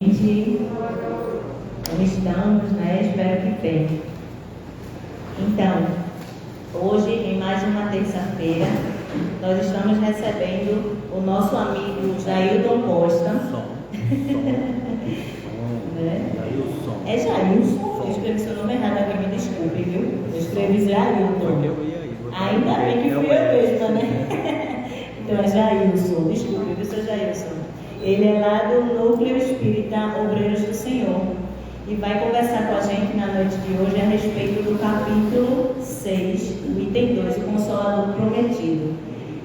Estamos, espero que bem. Então, hoje, em mais uma terça-feira, nós estamos recebendo o nosso amigo Jailton Costa. É Jailson? Eu escrevi seu nome errado aqui, me desculpe, viu? Eu escrevi Jailton. Ainda bem que fui eu mesma, né? Então é Jailson, desculpe, viu, seu Jailson? Ele é lá do Núcleo Espírita Obreiros do Senhor e vai conversar com a gente na noite de hoje a respeito do capítulo 6, do item 2, o Consolador Prometido.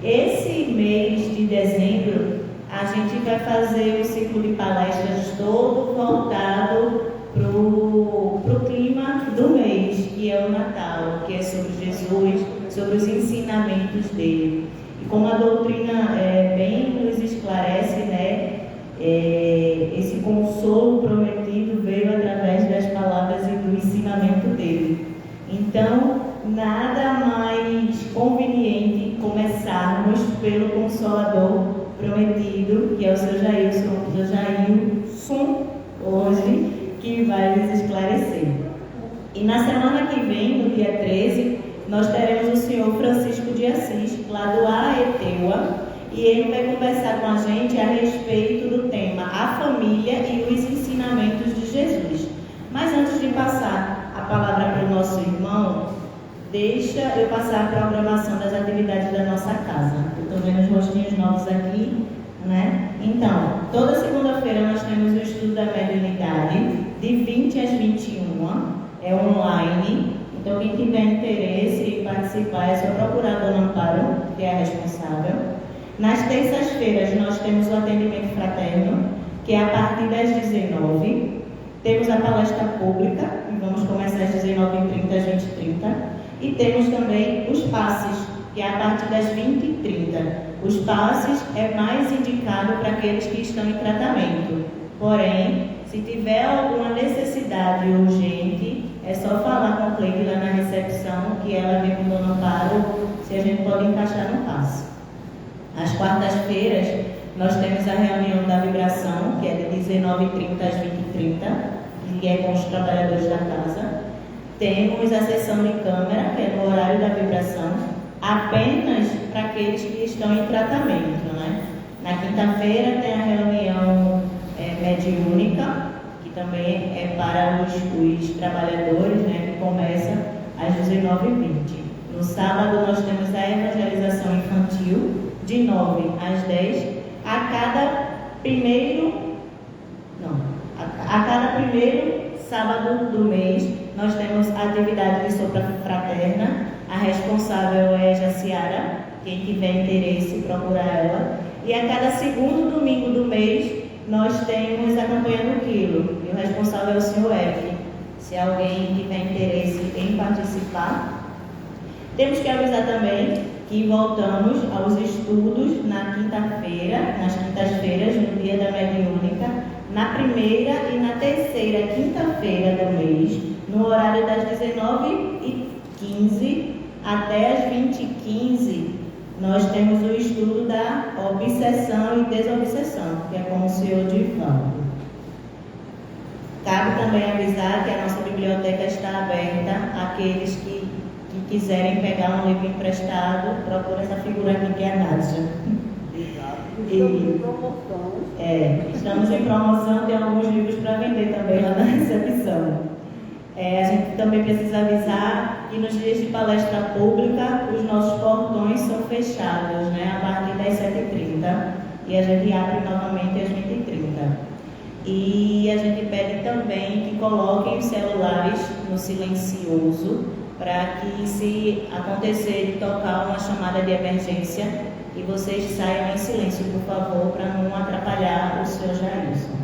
Esse mês de dezembro, a gente vai fazer um ciclo de palestras todo voltado para o clima do mês, que é o Natal, que é sobre Jesus, sobre os ensinamentos dele. E como a doutrina bem nos esclarece, esse consolo prometido veio através das palavras e do ensinamento dele. Então, nada mais conveniente começarmos pelo Consolador prometido, que é o seu Jailson, hoje, que vai nos esclarecer. E na semana que vem, no dia 13, nós teremos o senhor Francisco de Assis, lá do Aeteua, e ele vai conversar com a gente a respeito do tema a família e os ensinamentos de Jesus. Mas antes de passar a palavra para o nosso irmão, deixa eu passar a programação das atividades da nossa casa. Eu estou vendo os rostinhos novos aqui, Então, toda segunda-feira nós temos o estudo da mediunidade, de 20 às 21, é online. Então, quem tiver interesse em participar, é só procurar a Dona Amparo, que é a responsável. Nas terças-feiras, nós temos o atendimento fraterno, que é a partir das 19. Temos a palestra pública, que vamos começar às 19h30, às 20h30. E temos também os passes, que é a partir das 20h30. Os passes é mais indicado para aqueles que estão em tratamento. Porém, se tiver alguma necessidade urgente, é só falar com a Cleide lá na recepção, que ela vem com o Dona Amparo, se a gente pode encaixar no passe. Às quartas-feiras, nós temos a reunião da vibração, que é de 19h30 às 20h30, que é com os trabalhadores da casa. Temos a sessão de câmara, que é no horário da vibração, apenas para aqueles que estão em tratamento, Na quinta-feira tem a reunião mediúnica, que também é para os trabalhadores, que começa às 19h20. No sábado nós temos a evangelização infantil, de 9 às 10, a cada primeiro sábado do mês, nós temos a atividade de sopa fraterna. A responsável é Jaciara, quem tiver interesse, procura ela. E a cada segundo domingo do mês, nós temos a campanha do quilo, e o responsável é o senhor F. Se alguém tiver interesse em participar. Temos que avisar também que voltamos aos estudos nas quintas-feiras, no dia da mediúnica, na primeira e na terceira quinta-feira do mês, no horário das 19h15 até as 20h15, nós temos o estudo da obsessão e desobsessão, que é com o senhor Divaldo. Cabe também avisar que a nossa biblioteca está aberta àqueles que quiserem pegar um livro emprestado, procura essa figura aqui que é a Nádia. Estamos em promoção, tem alguns livros para vender também lá na recepção. A gente também precisa avisar que nos dias de palestra pública os nossos portões são fechados, a partir das 7h30, e a gente abre novamente às 20h30. E a gente pede também que coloquem os celulares no silencioso, para que, se acontecer de tocar uma chamada de emergência, que vocês saiam em silêncio, por favor, para não atrapalhar o senhor Jailson.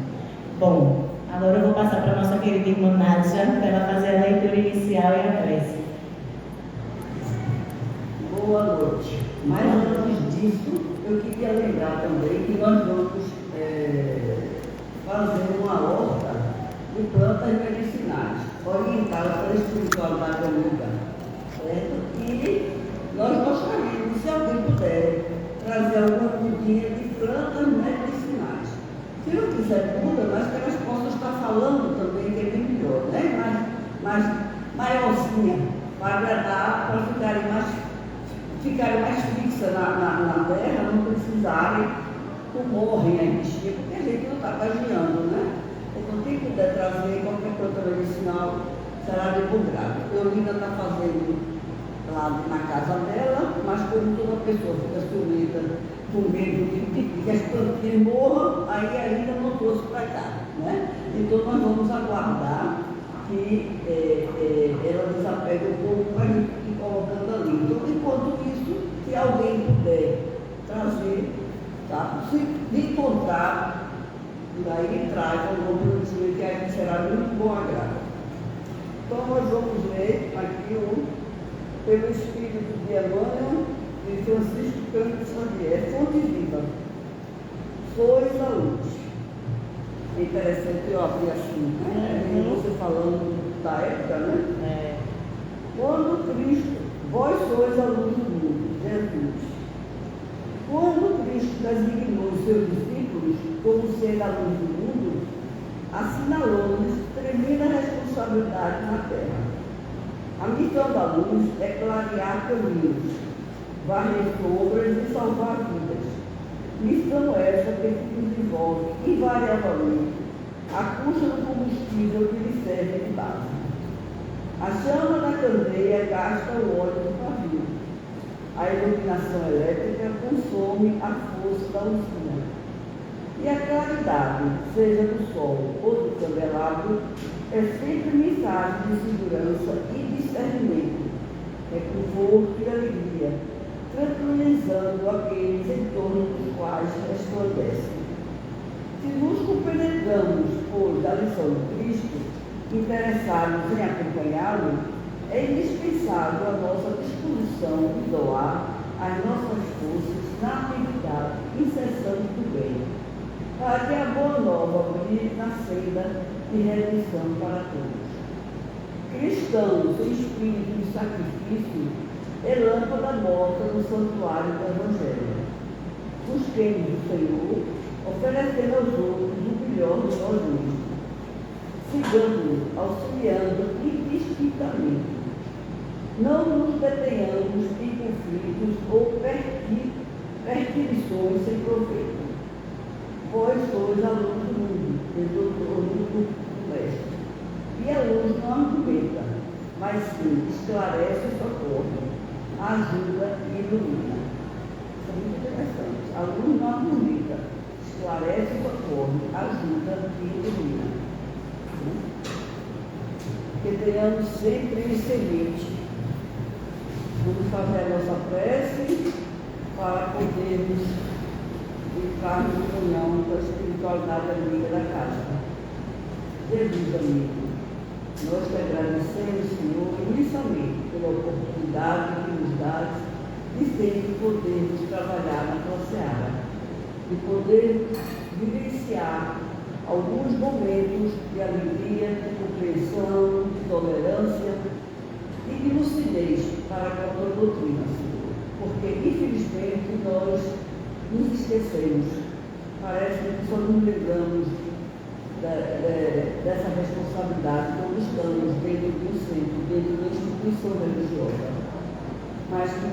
Bom, agora eu vou passar para a nossa querida irmã Nádia, para ela fazer a leitura inicial e a prece. Boa noite. Mas antes disso, eu queria lembrar também que nós vamos fazer uma horta de plantas medicinais, orientadas pela espiritualidade amiga, certo? E nós gostaríamos, se alguém puder, trazer alguma mudinha de plantas medicinais. Se não quiser muda, mas que elas maiorzinha, para agradar, para ficarem mais fixas na terra, não precisarem morrem a bichinha, porque a gente não está pagiando, né? Então, quem puder trazer qualquer planta medicinal será divulgado. A Eulina está fazendo lá na casa dela, mas quando uma pessoa fica ciumenta, com medo de que as plantinhas morram, aí ainda não trouxe para cá, né? Então, nós vamos aguardar que ela desapegue um pouco para a gente ir colocando ali. Então, enquanto isso, se alguém puder trazer, tá? Se encontrar, daí traz algum produtinho que aí será muito bom agrado. Então, nós vamos ler aqui pelo Espírito de Emmanuel de Francisco Cândido Xavier, fonte viva. Sois a luz. É interessante eu abrir assim, né? Você falando da época, né? Quando Cristo, vós sois a luz do mundo, Jesus. Quando Cristo designou os seus discípulos como ser a luz do mundo, assinalou-lhes tremenda responsabilidade na terra. A missão da luz é clarear caminhos, varrer sombras e salvar vidas. Missão essa que se desenvolve invariavelmente à custa do combustível que lhe serve de base. A chama da candeia gasta o óleo do pavio. A iluminação elétrica consome a força da usina. E a claridade, seja do sol ou do candelabro, é sempre mensagem de segurança e discernimento, é conforto e alegria, tranquilizando aqueles em torno dos quais resplandece. Se nos compenetramos, pois, da lição de Cristo, interessados em acompanhá-lo, é indispensável a nossa disposição de doar as nossas forças na atividade incessante do bem, para que a boa nova brilhe na senda de redenção para todos. Cristãos em espírito de sacrifício é lâmpada morta no santuário do Evangelho. Busquemos o Senhor, oferecendo aos outros o melhor de nós mesmos. Sigamos-o, auxiliando indistintamente. Não nos detenhamos em conflitos ou perquisições sem proveito. Vós sois a luz do mundo, doutor do mestre. E a luz não argumenta, mas sim esclarece e socorre, ajuda e ilumina. Isso é muito interessante. A luz não argumenta, esclarece e socorre, ajuda e ilumina. Que tenhamos sempre isso em mente. Vamos fazer a nossa prece para podermos entrar em comunhão com a espiritualidade amiga da casa. Jesus, amigo, nós te agradecemos, Senhor, imensamente pela oportunidade que nos dás de sempre podermos trabalhar na tua seara, de poder vivenciar alguns momentos de alegria, de compreensão, de tolerância e de lucidez para com a tua doutrina, Senhor. Porque, infelizmente, nós nos esquecemos. Parece que só nos lembramos dessa responsabilidade quando estamos dentro do centro, dentro da instituição religiosa. Mas que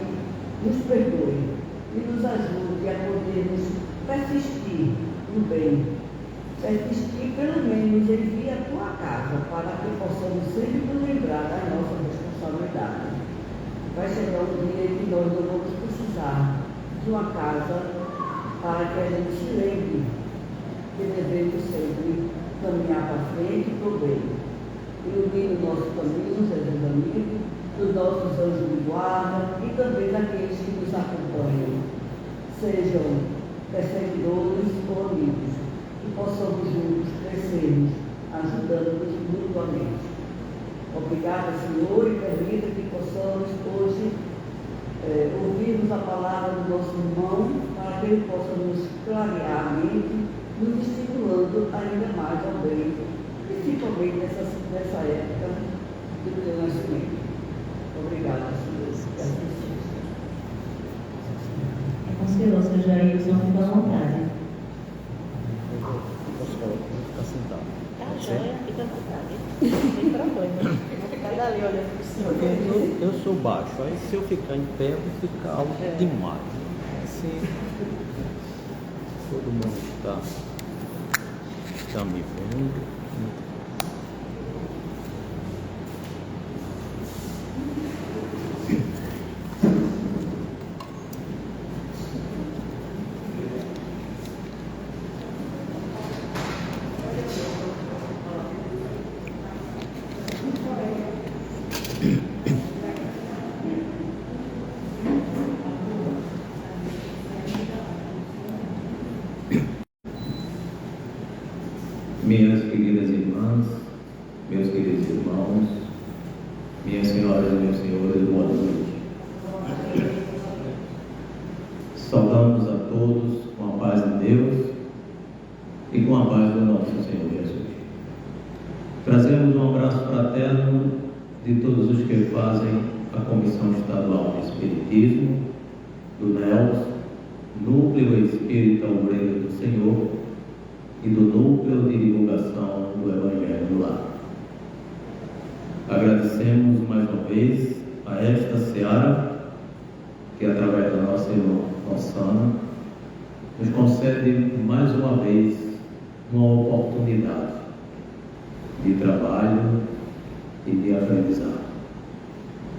nos perdoe e nos ajude a podermos persistir no bem. Persistir pelo menos em vir à tua casa, para que possamos sempre nos lembrar da nossa responsabilidade. Vai chegar um dia em que nós não vamos precisar de uma casa para que a gente se lembre que devemos sempre caminhar para frente e para o bem. Ilumine o nosso caminho, Jesus amigo, dos nossos anjos de guarda e também daqueles que nos acompanham, sejam perseguidores ou amigos, que possamos juntos crescermos, ajudando-nos mutuamente. Obrigada, Senhor, e permita que possamos hoje ouvirmos a palavra do nosso irmão, para que ele possa nos clarear a mente, nos estimulando ainda mais ao bem, principalmente nessa época do teu nascimento. Obrigada, Senhor. É com o Senhor, Sr. Jailson, fica à vontade. Posso ficar sentado? Tá, joia, fica à vontade. Não tem problema. Cada ali olhando pro senhor. Porque eu sou baixo, aí se eu ficar em pé, eu vou ficar alto demais. Assim, todo mundo está me vendo. Minhas queridas irmãs, meus queridos irmãos, minhas senhoras e meus senhores, boa noite. Saudamos a todos com a paz de Deus e com a paz do nosso Senhor Jesus. Trazemos um abraço fraterno de todos os que fazem a Comissão Estadual de Espiritismo, do NELS, Núcleo Espírita Obreiro do Senhor, e do Núcleo de Divulgação do Evangelho do Lar. Agradecemos mais uma vez a esta seara, que através da nossa irmã Rossana, nos concede mais uma vez uma oportunidade de trabalho e de aprendizado.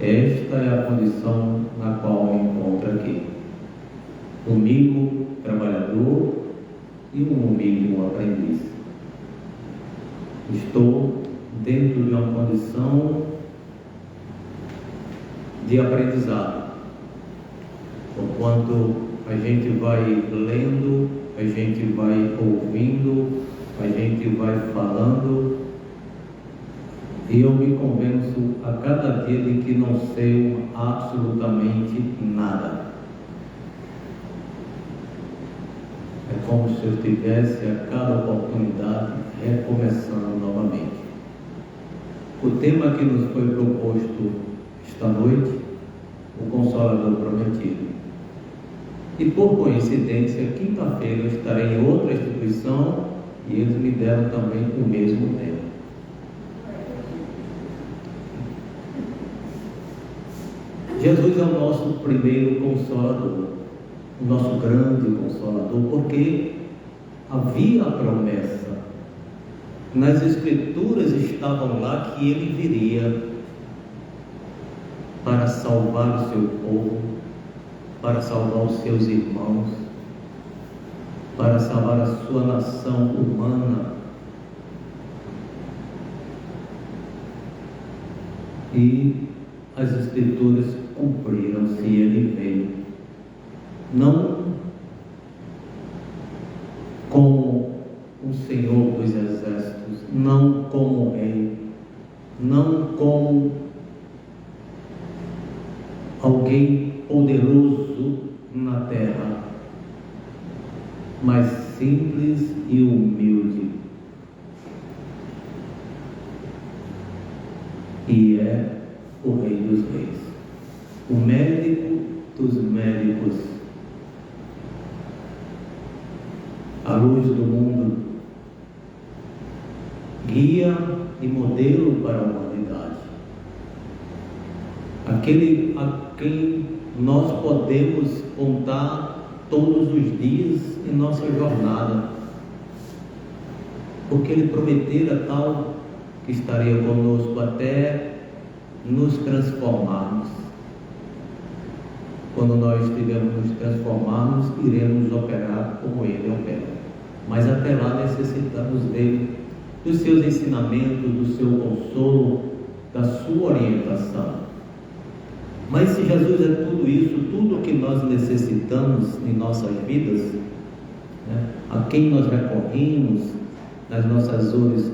Esta é a condição na qual me encontro aqui. Humilde trabalhador e um humilde aprendiz. Estou dentro de uma condição de aprendizado. Enquanto a gente vai lendo, a gente vai ouvindo, a gente vai falando, e eu me convenço a cada dia de que não sei absolutamente nada. É como se eu estivesse a cada oportunidade recomeçando novamente. O tema que nos foi proposto esta noite, o Consolador Prometido. E por coincidência, quinta-feira estarei em outra instituição e eles me deram também o mesmo tema. Jesus é o nosso primeiro Consolador, o nosso grande Consolador, porque havia a promessa, nas Escrituras estavam lá que Ele viria para salvar o seu povo, para salvar os seus irmãos, para salvar a sua nação humana. E as Escrituras cumpriram-se, Ele veio. Não como o Senhor dos Exércitos, não como Rei, não como alguém poderoso na terra, mas simples e humilde. E é o Rei dos Reis, o médico dos médicos, a luz do mundo, guia e modelo para a humanidade, aquele a quem nós podemos contar todos os dias em nossa jornada, porque Ele prometera tal que estaria conosco até nos transformarmos. Quando nós estivermos nos transformarmos, iremos operar como Ele opera. Mas até lá necessitamos dele, dos seus ensinamentos, do seu consolo, da sua orientação. Mas se Jesus é tudo isso, tudo o que nós necessitamos em nossas vidas, né, a quem nós recorremos nas nossas horas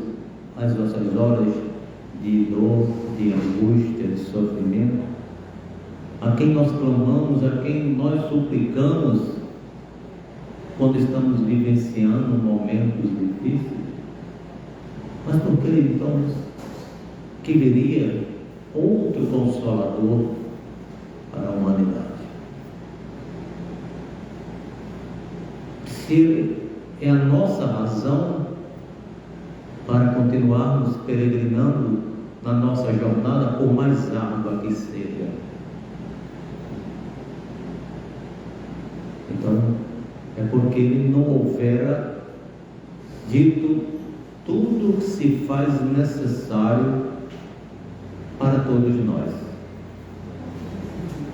de dor, de angústia, de sofrimento, a quem nós clamamos, a quem nós suplicamos quando estamos vivenciando momentos difíceis. Mas por que então que viria outro Consolador para a humanidade? Se Ele é a nossa razão para continuarmos peregrinando na nossa jornada, por mais árdua que seja. Então, é porque Ele não houvera dito tudo o que se faz necessário para todos nós.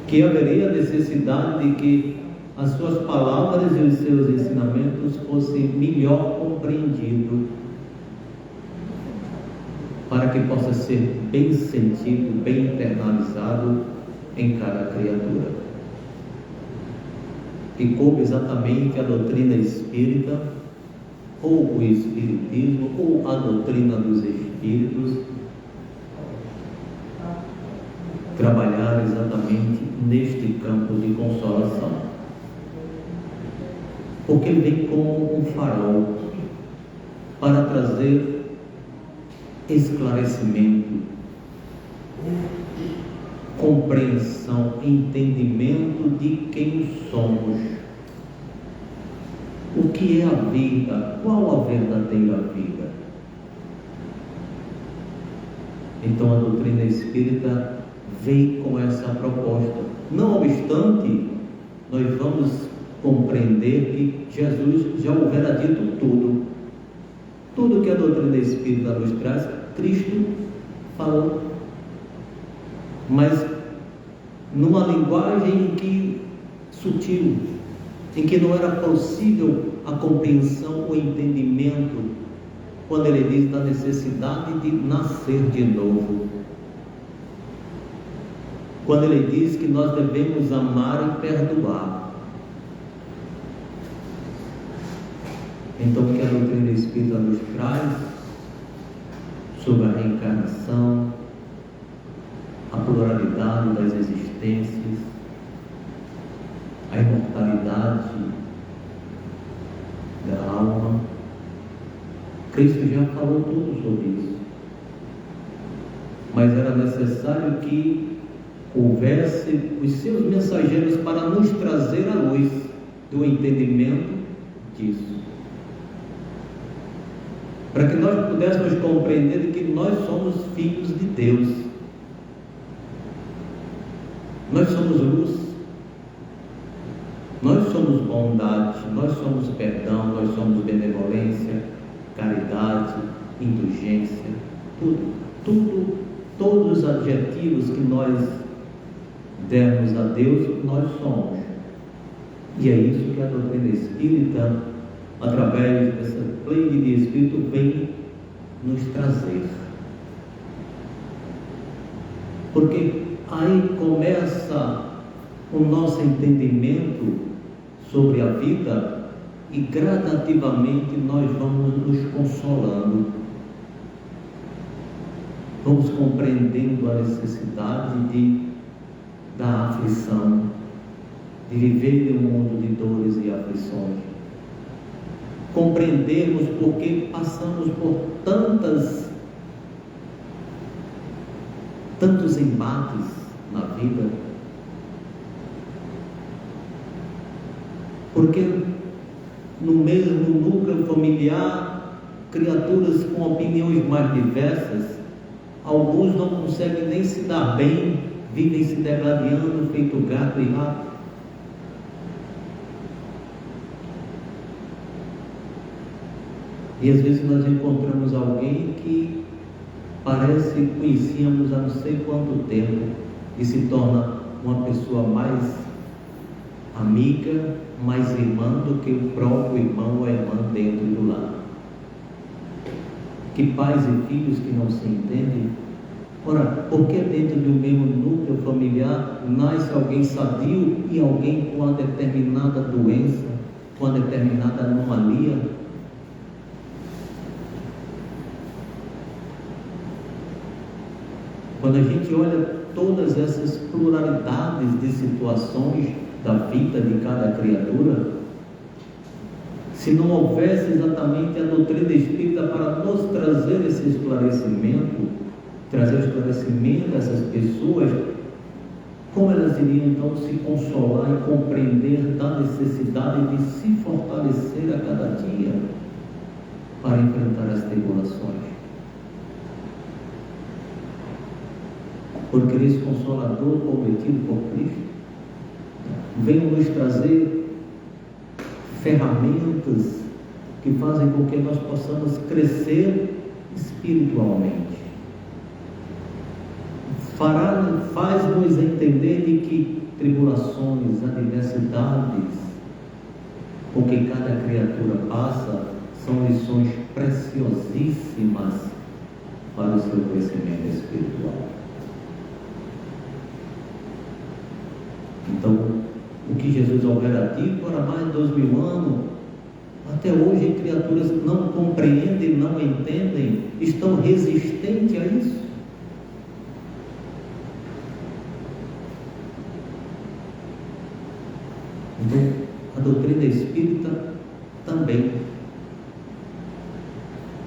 Que haveria necessidade de que as suas palavras e os seus ensinamentos fossem melhor compreendidos, para que possa ser bem sentido, bem internalizado em cada criatura. E coube exatamente a doutrina espírita, ou o espiritismo, ou a doutrina dos espíritos, trabalhar exatamente neste campo de consolação. Porque ele vem como um farol para trazer esclarecimento, compreensão, entendimento de quem somos, o que é a vida, qual a verdadeira vida. Então a doutrina espírita veio com essa proposta. Não obstante, nós vamos compreender que Jesus já houvera dito tudo que a doutrina espírita nos traz, Cristo falou, mas numa linguagem sutil, em que não era possível a compreensão, o entendimento, quando ele diz da necessidade de nascer de novo, quando ele diz que nós devemos amar e perdoar. Então, o que a doutrina espírita nos traz sobre a reencarnação, a pluralidade das existências, a imortalidade da alma, Cristo já falou tudo sobre isso. Mas era necessário que houvesse os seus mensageiros para nos trazer a luz do entendimento disso, para que nós pudéssemos compreender que nós somos filhos de Deus, nós somos luz, nós somos bondade, nós somos perdão, nós somos benevolência, caridade, indulgência, todos os adjetivos que nós dermos a Deus, nós somos. E é isso que a doutrina espírita, através dessa pleide de espírito, vem nos trazer. Porque aí começa o nosso entendimento sobre a vida e gradativamente nós vamos nos consolando, vamos compreendendo a necessidade da aflição, de viver em um mundo de dores e aflições, compreendermos porque passamos por tantos embates na vida, porque no mesmo núcleo familiar, criaturas com opiniões mais diversas, alguns não conseguem nem se dar bem, vivem se degradando, feito gato e rato. E às vezes nós encontramos alguém que parece que conhecíamos há não sei quanto tempo e se torna uma pessoa mais amiga, mais irmã do que o próprio irmão ou a irmã dentro do lar. Que pais e filhos que não se entendem. Ora, por que dentro do mesmo núcleo familiar nasce alguém sadio e alguém com uma determinada doença, com uma determinada anomalia? Quando a gente olha todas essas pluralidades de situações da vida de cada criatura, se não houvesse exatamente a doutrina espírita para nos trazer esse esclarecimento, trazer o esclarecimento dessas pessoas, como elas iriam então se consolar e compreender da necessidade de se fortalecer a cada dia para enfrentar as tribulações? porque esse Consolador prometido por Cristo vem nos trazer ferramentas que fazem com que nós possamos crescer espiritualmente. Faz-nos entender de que tribulações, adversidades, com que cada criatura passa, são lições preciosíssimas para o seu crescimento espiritual. Então, o que Jesus houvera dito para mais de 2000 anos, até hoje criaturas não compreendem, não entendem, estão resistentes a isso. Então, a doutrina espírita também,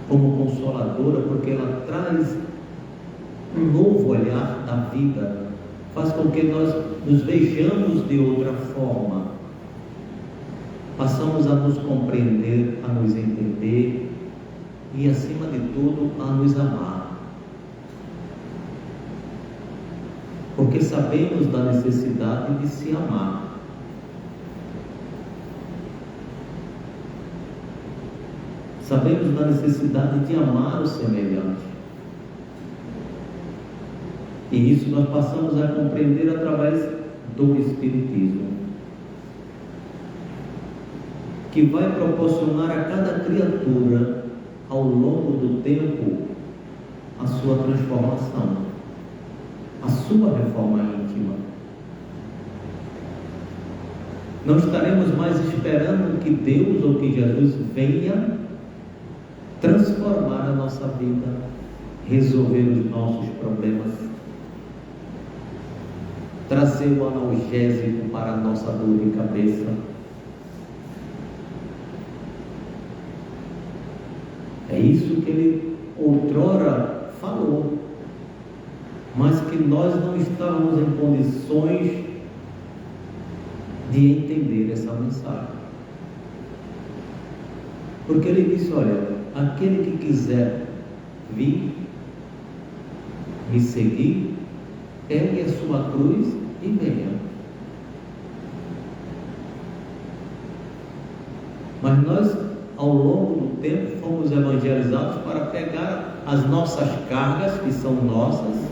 como consoladora, porque ela traz um novo olhar da vida, faz com que nós nos vejamos de outra forma, passamos a nos compreender, a nos entender e, acima de tudo, a nos amar. Porque sabemos da necessidade de se amar. Sabemos da necessidade de amar o semelhante. E isso nós passamos a compreender através do Espiritismo, que vai proporcionar a cada criatura, ao longo do tempo, a sua transformação, a sua reforma íntima. Não estaremos mais esperando que Deus ou que Jesus venha transformar a nossa vida, resolver os nossos problemas, trazer o analgésico para a nossa dor de cabeça. É isso que ele outrora falou, mas que nós não estávamos em condições de entender essa mensagem. Porque ele disse: olha, aquele que quiser vir me seguir, pegue a sua cruz e venha. Mas nós, ao longo do tempo, fomos evangelizados para pegar as nossas cargas, que são nossas,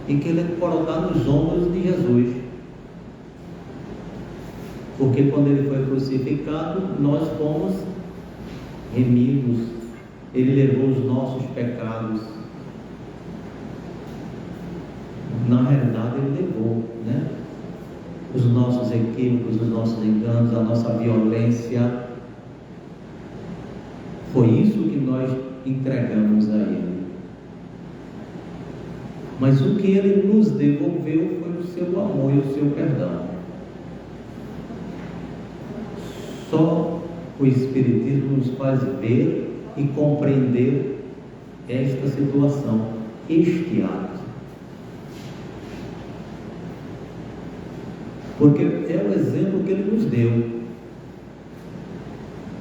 e querer colocar nos ombros de Jesus. Porque quando ele foi crucificado, nós fomos remidos, ele levou os nossos pecados. Na realidade, ele levou, os nossos equívocos, os nossos enganos, a nossa violência. Foi isso que nós entregamos a ele. Mas o que ele nos devolveu foi o seu amor e o seu perdão. Só o Espiritismo nos faz ver e compreender esta situação, este ato. Porque é o exemplo que ele nos deu.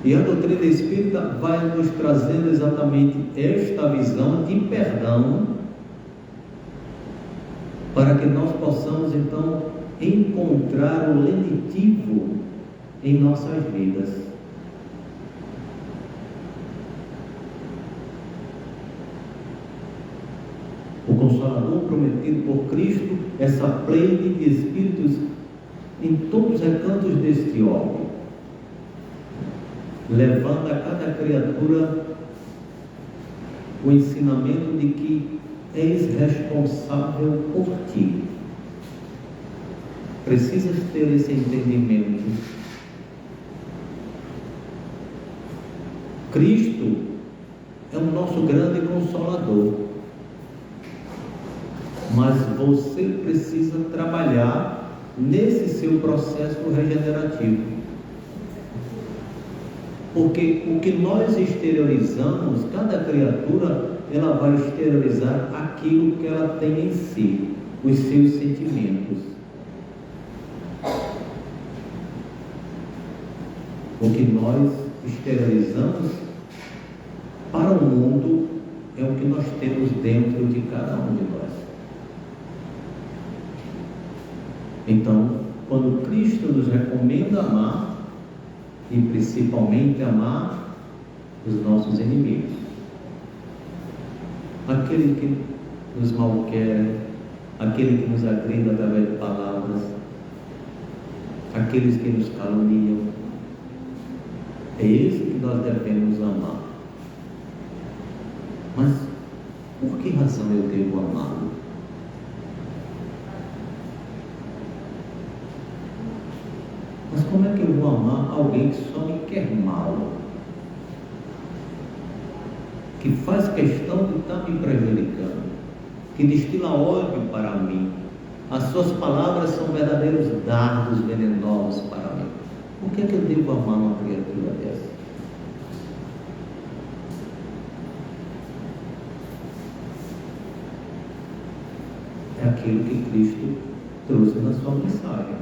E a doutrina espírita vai nos trazendo exatamente esta visão de perdão, para que nós possamos então encontrar o lenitivo em nossas vidas. O Consolador prometido por Cristo, essa pleide de espíritos em todos os recantos deste orbe, levando a cada criatura o ensinamento de que és responsável por ti. Precisas ter esse entendimento. Cristo é o nosso grande Consolador, mas você precisa trabalhar nesse seu processo regenerativo, porque o que nós exteriorizamos, cada criatura, ela vai exteriorizar aquilo que ela tem em si, os seus sentimentos. O que nós exteriorizamos para o mundo é o que nós temos dentro de cada um de nós. Então, quando Cristo nos recomenda amar, e principalmente amar os nossos inimigos, aquele que nos malquerem, aquele que nos agride através de palavras, aqueles que nos caluniam, é esse que nós devemos amar. Mas por que razão eu devo amá-lo? Mas como é que eu vou amar alguém que só me quer mal? Que faz questão de estar me prejudicando, que destila ódio para mim. As suas palavras são verdadeiros dardos venenosos para mim. Por que é que eu devo amar uma criatura dessa? É aquilo que Cristo trouxe na sua mensagem,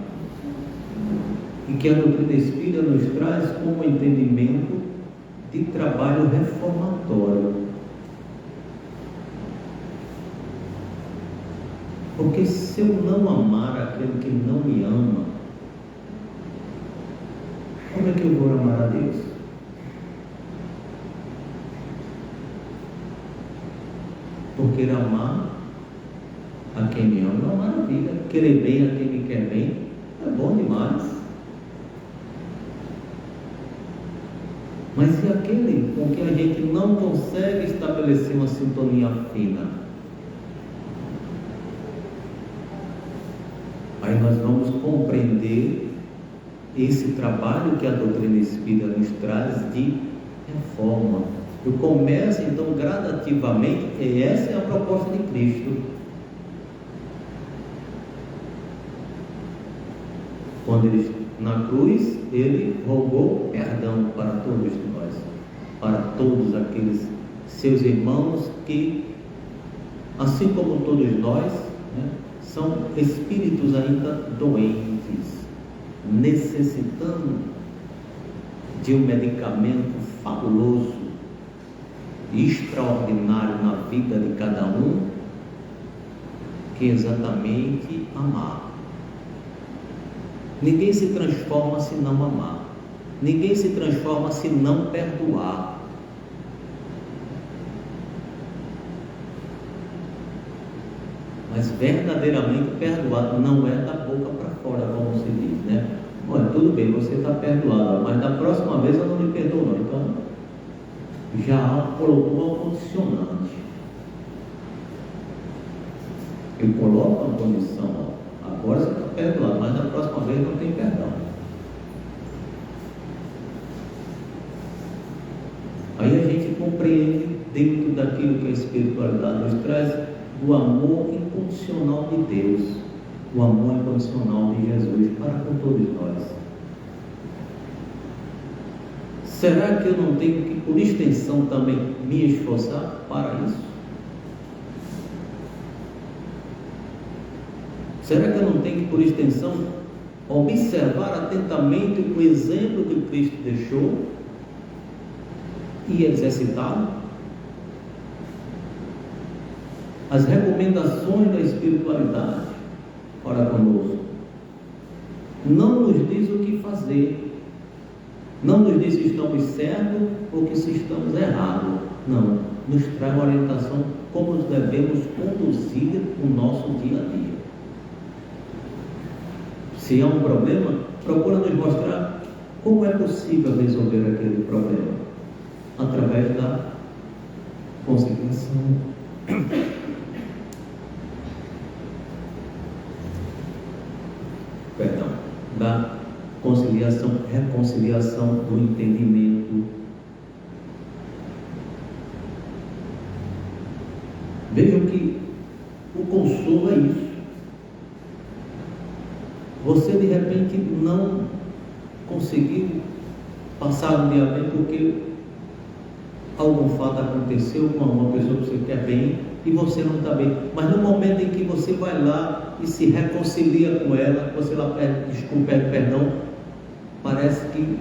e que a doutrina espírita nos traz como entendimento de trabalho reformatório. Porque se eu não amar aquele que não me ama, como é que eu vou amar a Deus? Porque amar a quem me ama é uma maravilha. Querer bem a quem me quer bem é bom demais. Mas e aquele com quem a gente não consegue estabelecer uma sintonia fina? Aí nós vamos compreender esse trabalho que a doutrina espírita nos traz de reforma. Eu começo então gradativamente, e essa é a proposta de Cristo. Quando ele, na cruz, ele rogou perdão para todos nós, para todos aqueles seus irmãos que, assim como todos nós, né, são espíritos ainda doentes, necessitando de um medicamento fabuloso e extraordinário na vida de cada um, que é exatamente amar. Ninguém se transforma se não amar. Ninguém se transforma se não perdoar. Mas verdadeiramente perdoar não é da boca para fora, como se diz, né? Olha, tudo bem, você está perdoado, mas da próxima vez eu não lhe perdoo não. Então, já colocou uma condicionante. Ele coloca uma condição, ó, agora você está perdoado, mas da próxima vez não tem perdão. Aí a gente compreende, dentro daquilo que a espiritualidade nos traz, do amor incondicional de Deus, o amor incondicional de Jesus para com todos nós. Será que eu não tenho que, por extensão, também me esforçar para isso? Será que eu não tenho que, por extensão, observar atentamente o exemplo que Cristo deixou e exercitá-lo? As recomendações da espiritualidade para conosco não nos diz o que fazer, não nos diz se estamos certos ou que se estamos errados. Não, nos traz uma orientação como nós devemos conduzir o nosso dia a dia. Se há um problema, procura nos mostrar como é possível resolver aquele problema através da conciliação. Perdão, da conciliação, reconciliação do entendimento. Vejam que o consolo é isso. Você de repente não conseguiu passar um dia bem porque algum fato aconteceu com uma pessoa que você quer bem e você não está bem, mas no momento em que você vai lá e se reconcilia com ela, você lá pede desculpa, pede perdão, parece que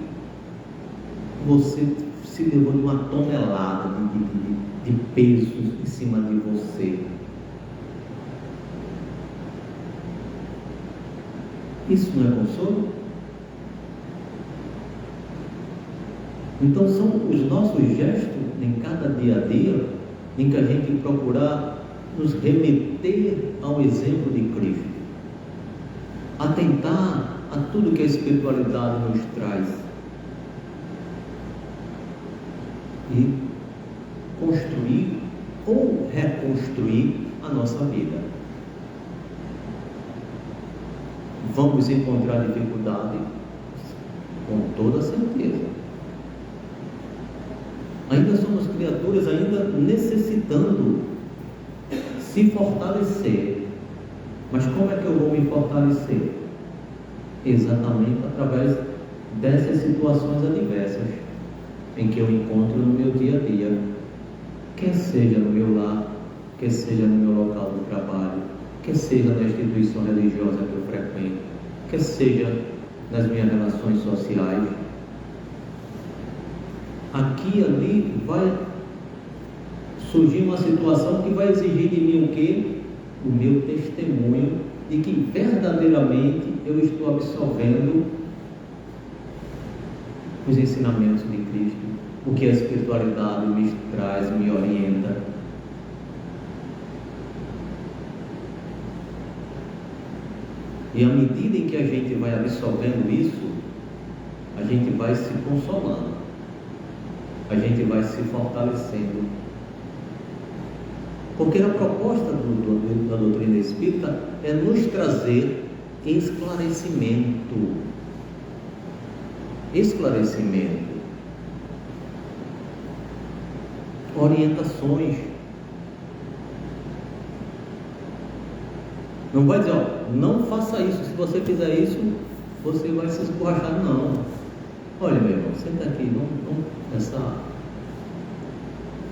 você se levou de uma tonelada de peso em cima de você. Isso não é consolo? Então são os nossos gestos em cada dia a dia em que a gente procurar nos remeter ao exemplo de Cristo, atentar a tudo que a espiritualidade nos traz e construir ou reconstruir a nossa vida. Vamos encontrar dificuldade? Com toda certeza. Ainda somos criaturas, ainda necessitando se fortalecer. Mas como é que eu vou me fortalecer? Exatamente através dessas situações adversas em que eu encontro no meu dia a dia, quer seja no meu lar, quer seja no meu local de trabalho, quer seja na instituição religiosa que eu frequento, quer seja nas minhas relações sociais. Aqui e ali vai surgir uma situação que vai exigir de mim o quê? O meu testemunho de que verdadeiramente eu estou absorvendo os ensinamentos de Cristo, o que a espiritualidade me traz, me orienta. E à medida em que a gente vai absorvendo isso, a gente vai se consolando, a gente vai se fortalecendo. Porque a proposta da doutrina espírita é nos trazer esclarecimento. Orientações. Não vai dizer, não faça isso, se você fizer isso, você vai se esborrachar, não. Olha, meu irmão, senta aqui, vamos começar.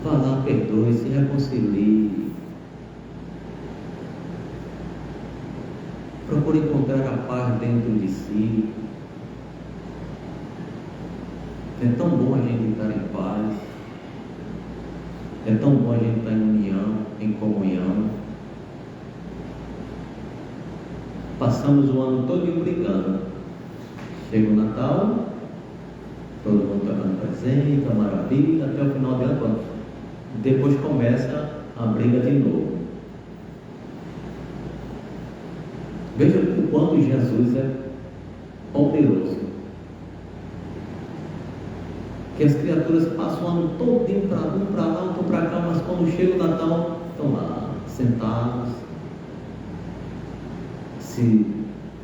Vá lá, perdoe, se reconcilie. Procure encontrar a paz dentro de si. É tão bom a gente estar em paz. É tão bom a gente estar em união, em comunhão. Passamos o ano todo brigando. Chega o Natal, todo mundo dando presente, a maravilha, até o final do ano. Depois começa a briga de novo. Veja o quanto Jesus é poderoso. Que as criaturas passam o ano todo para um para lá, outro para cá, mas quando chega o Natal, estão lá, sentados, se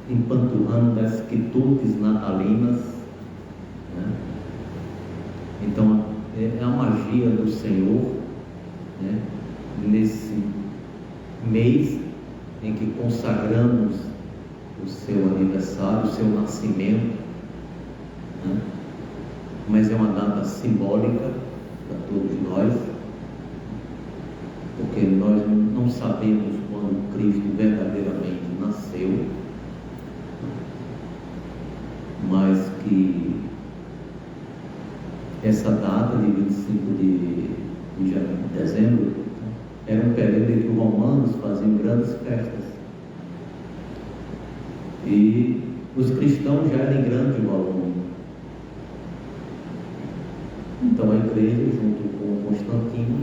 empanturrando das quitutes natalinas, né? Então é a magia do Senhor, né? Nesse mês em que consagramos o seu aniversário, o seu nascimento, né? Mas é uma data simbólica para todos nós, porque nós não sabemos quando Cristo verdadeiramente nasceu, mas que essa data de 25 de dezembro era um período em que os romanos faziam grandes festas e os cristãos já eram em grande volume. Então a igreja, junto com Constantino,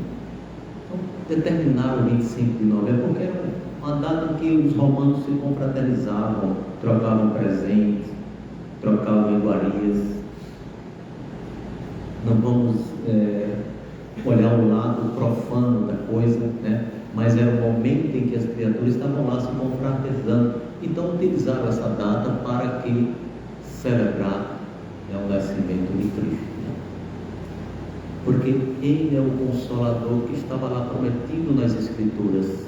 determinaram o 25 de novembro, porque era uma data em que os romanos se confraternizavam, trocavam presentes, trocavam iguarias. Não vamos olhar o lado profano da coisa, né? Mas era o momento em que as criaturas estavam lá se confraternizando. Então utilizaram essa data para que celebrar o nascimento de Cristo. Porque Ele é o Consolador que estava lá prometido nas Escrituras.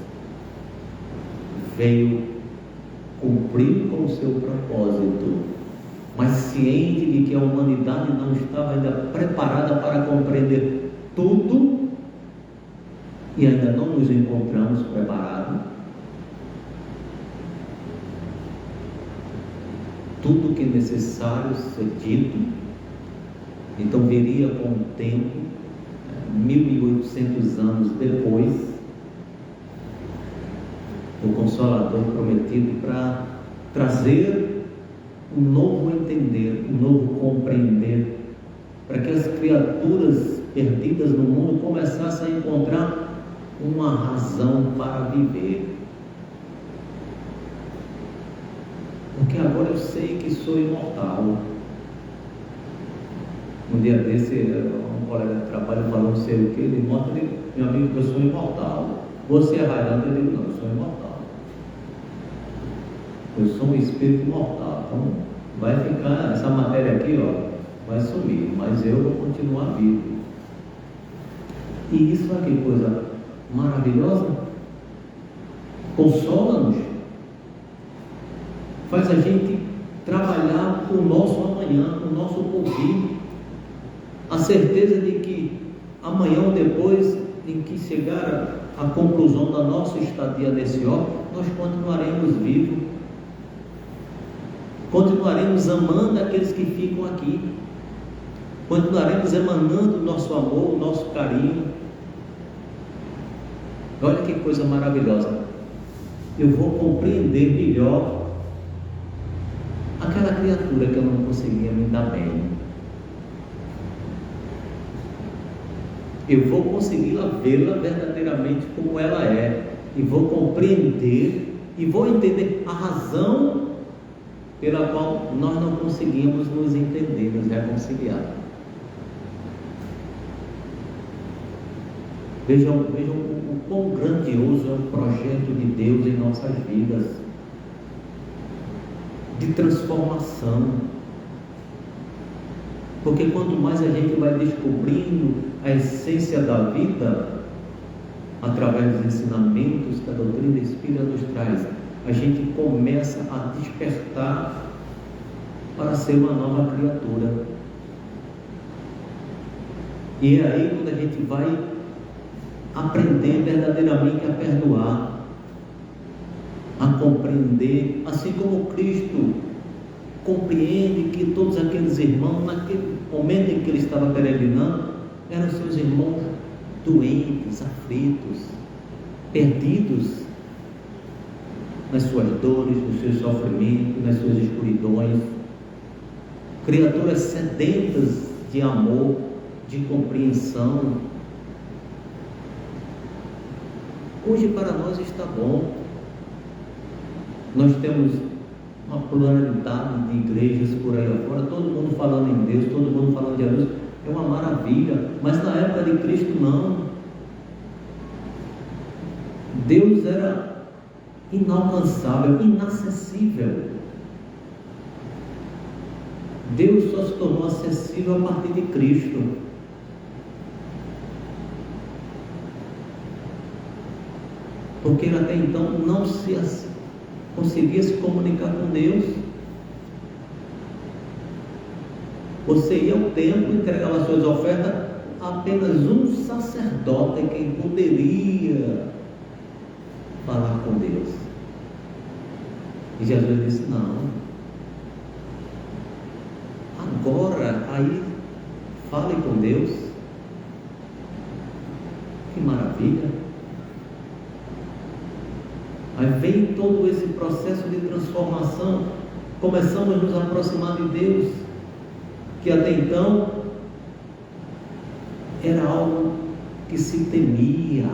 Veio cumprir com o seu propósito, mas ciente de que a humanidade não estava ainda preparada para compreender tudo, e ainda não nos encontramos preparados. Tudo que é necessário ser dito, então viria com o tempo, 1800 anos depois, o Consolador prometido para trazer um novo entender, um novo compreender, para que as criaturas perdidas no mundo começassem a encontrar uma razão para viver. Porque agora eu sei que sou imortal. Um dia desse, um colega de trabalho falou, não sei o que, ele mostra, meu amigo, eu sou imortal. Você é radiante? Eu digo, não, eu sou imortal. Eu sou um espírito imortal. Então, vai ficar, essa matéria aqui, ó, vai sumir, mas eu vou continuar vivo. E isso é que coisa maravilhosa. Consola-nos. Faz a gente trabalhar o nosso amanhã, o nosso porvir. A certeza de que amanhã ou depois, em que chegar à conclusão da nossa estadia nesse orbe, nós continuaremos vivos. Continuaremos amando aqueles que ficam aqui. Continuaremos emanando o nosso amor, o nosso carinho. Olha que coisa maravilhosa. Eu vou compreender melhor aquela criatura que eu não conseguia me dar bem. Eu vou conseguir vê-la verdadeiramente como ela é. E vou compreender e vou entender a razão pela qual nós não conseguimos nos entender, nos reconciliar. Vejam o quão grandioso é o projeto de Deus em nossas vidas, de transformação. Porque quanto mais a gente vai descobrindo a essência da vida, através dos ensinamentos que a doutrina espírita nos traz, a gente começa a despertar para ser uma nova criatura. E é aí quando a gente vai aprender verdadeiramente a perdoar, a compreender, assim como Cristo compreende que todos aqueles irmãos, naquele momento em que ele estava peregrinando, eram seus irmãos doentes, aflitos, perdidos nas suas dores, nos seus sofrimentos, nas suas escuridões, criaturas sedentas de amor, de compreensão. Hoje para nós está bom. Nós temos uma pluralidade de igrejas por aí afora, todo mundo falando em Deus, todo mundo falando de Jesus, é uma maravilha, mas na época de Cristo não. Deus era inalcançável, inacessível. Deus só se tornou acessível a partir de Cristo. Porque ele até então não conseguia se comunicar com Deus. Você ia ao templo, entregava suas ofertas, apenas um sacerdote quem poderia falar com Deus. E Jesus disse, não, agora aí fale com Deus. Que maravilha. Aí vem todo esse processo de transformação, começamos a nos aproximar de Deus, que até então era algo que se temia.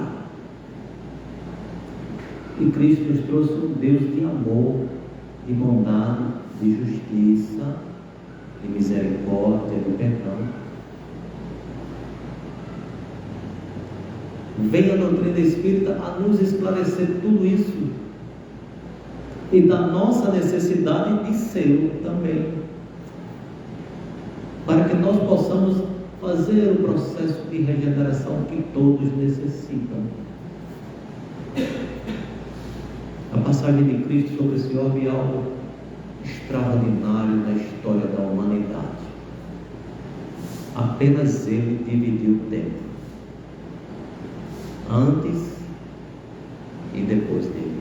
E Cristo nos trouxe um Deus de amor, de bondade, de justiça, de misericórdia, de perdão. Vem a doutrina espírita a nos esclarecer tudo isso e da nossa necessidade de ser também, para que nós possamos fazer o processo de regeneração que todos necessitam. A passagem de Cristo sobre esse orbe é algo extraordinário na história da humanidade. Apenas ele dividiu o tempo, antes e depois dele.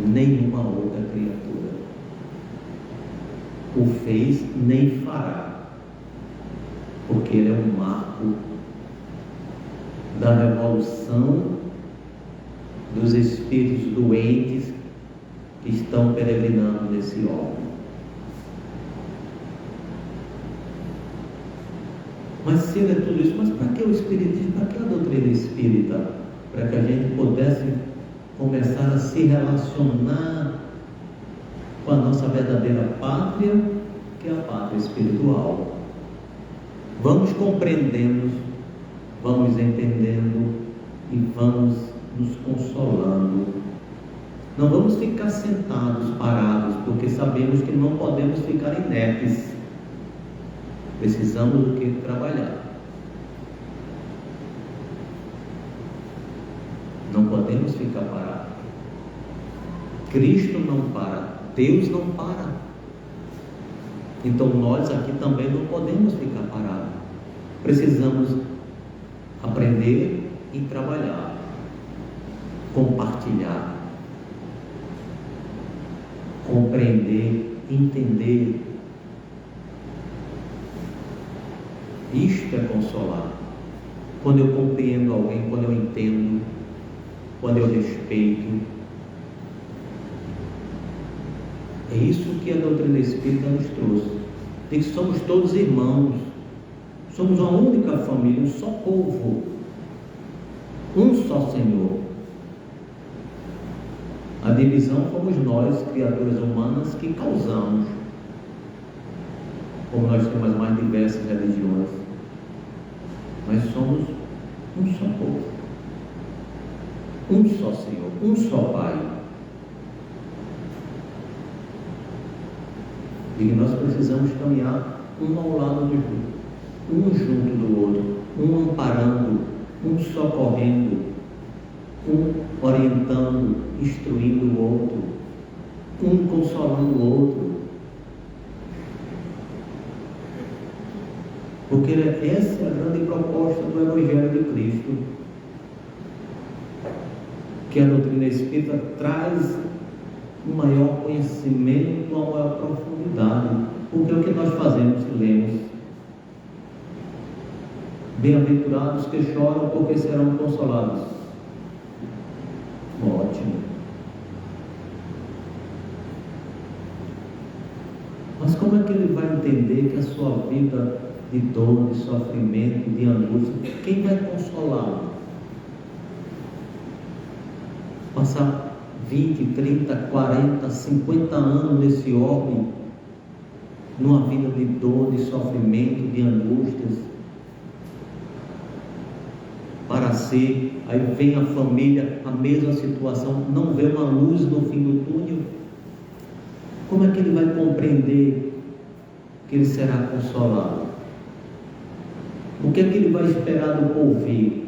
Nenhuma outra criatura o fez nem fará, porque ele é um marco da revolução dos espíritos doentes estão peregrinando nesse órgão. Mas se ele é tudo isso, mas para que o Espiritismo? Para que a doutrina espírita? Para que a gente pudesse começar a se relacionar com a nossa verdadeira pátria, que é a pátria espiritual. Vamos compreendendo, vamos entendendo e vamos nos consolando. Não vamos ficar sentados, parados, porque sabemos que não podemos ficar inertes. Precisamos do que? Trabalhar. Não podemos ficar parados. Cristo não para, Deus não para. Então nós aqui também não podemos ficar parados. Precisamos aprender e trabalhar, compartilhar, compreender, entender. Isto é consolar. Quando eu compreendo alguém, quando eu entendo, quando eu respeito. É isso que a doutrina espírita nos trouxe. De que somos todos irmãos. Somos uma única família, um só povo. Um só Senhor. A divisão fomos nós, criaturas humanas, que causamos. Como nós temos as mais diversas religiões. Mas somos um só povo. Um só Senhor, um só Pai. E nós precisamos caminhar um ao lado do outro, um junto do outro, um amparando, um socorrendo, um orientando, instruindo o outro, um consolando o outro. Porque essa é a grande proposta do Evangelho de Cristo, que a doutrina espírita traz um maior conhecimento, uma maior profundidade. Porque o que nós fazemos e lemos: bem-aventurados que choram, porque serão consolados. Ótimo. Mas como é que ele vai entender que a sua vida de dor, de sofrimento, de angústia, quem vai consolá-lo? Passar 20, 30, 40, 50 anos nesse orbe, numa vida de dor, de sofrimento, de angústias, para ser, aí vem a família, a mesma situação, não vê uma luz no fim do túnel. Como é que ele vai compreender que ele será consolado? O que é que ele vai esperar do porvir?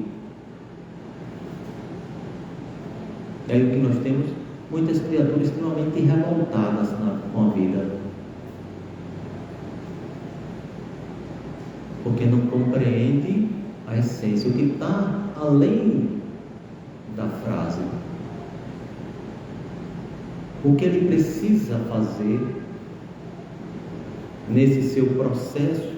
É aí o que nós temos, muitas criaturas extremamente revoltadas com a vida, porque não compreende a essência, o que está além da frase. O que ele precisa fazer nesse seu processo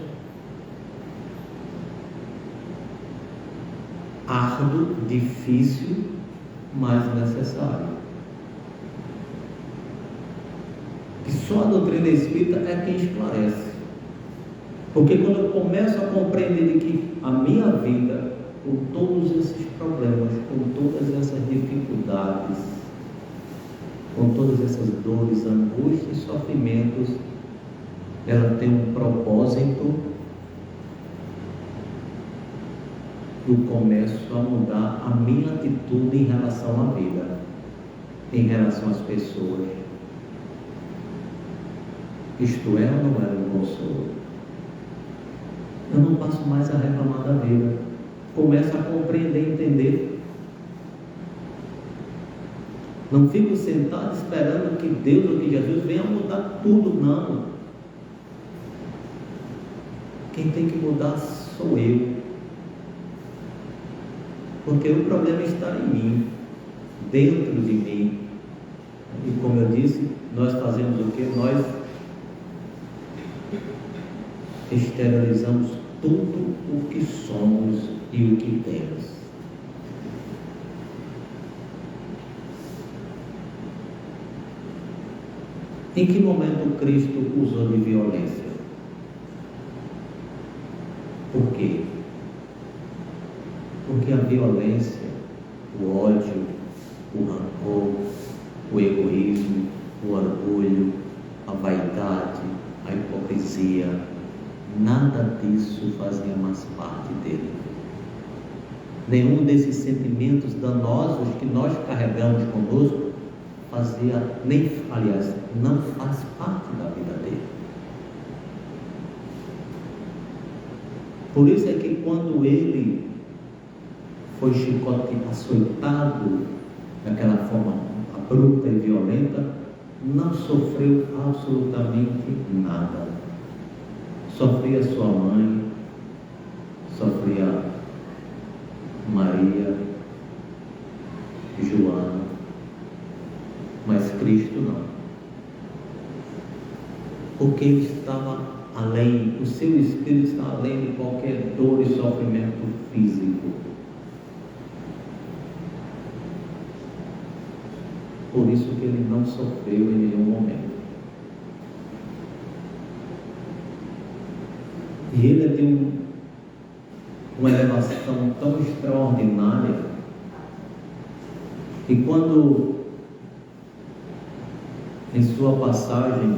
árduo, difícil, mas necessário. Que só a doutrina espírita é quem esclarece. Porque quando eu começo a compreender de que a minha vida, com todos esses problemas, com todas essas dificuldades, com todas essas dores, angústias e sofrimentos, ela tem um propósito. Eu começo a mudar a minha atitude em relação à vida, em relação às pessoas. Isto é ou não é um consolo? Eu não passo mais a reclamar da vida. Começo a compreender e entender. Não fico sentado esperando que Deus ou que Jesus venha mudar tudo, não. Quem tem que mudar sou eu. Porque o problema está em mim, dentro de mim. E como eu disse, nós fazemos o que? Nós exteriorizamos tudo o que somos e o que temos. Em que momento Cristo usou de violência? Por quê? Porque a violência, o ódio, o rancor, o egoísmo, o orgulho, a vaidade, a hipocrisia, nada disso fazia mais parte dele. Nenhum desses sentimentos danosos que nós carregamos conosco não faz parte da vida dele. Por isso é que quando ele foi chicoteado, açoitado daquela forma abrupta e violenta, não sofreu absolutamente nada. Sofria sua mãe, sofria Maria, Joana, mas Cristo não. Porque ele estava além, o seu espírito está além de qualquer dor e sofrimento físico. Por isso que ele não sofreu em nenhum momento. E ele tem uma elevação tão extraordinária que quando em sua passagem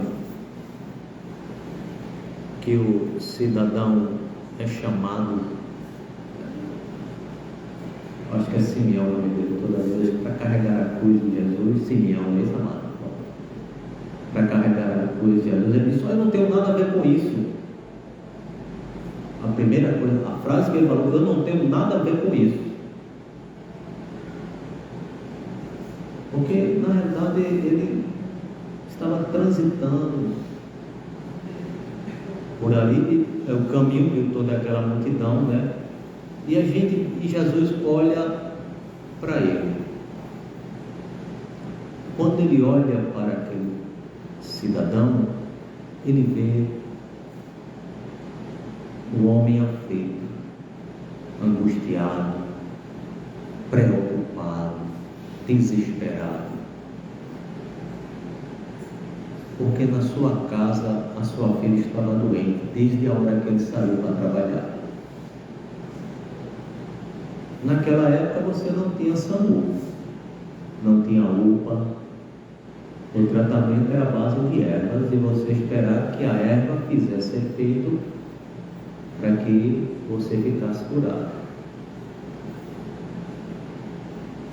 que o cidadão é chamado, acho que é Simeão o nome dele, toda vez, para carregar a cruz de Jesus, Simeão, esse amado, para carregar a cruz de Jesus, ele disse: eu não tenho nada a ver com isso. A primeira coisa, a frase que ele falou: eu não tenho nada a ver com isso. Porque na realidade ele estava transitando por ali, é o caminho de toda aquela multidão, né? E Jesus olha para ele. Quando ele olha para aquele cidadão, ele vê o homem aflito, angustiado, preocupado, desesperado. Porque na sua casa a sua filha estava doente, desde a hora que ele saiu para trabalhar. Naquela época você não tinha SAMU, não tinha UPA, o tratamento era a base de ervas e você esperar que a erva fizesse efeito para que você ficasse curado.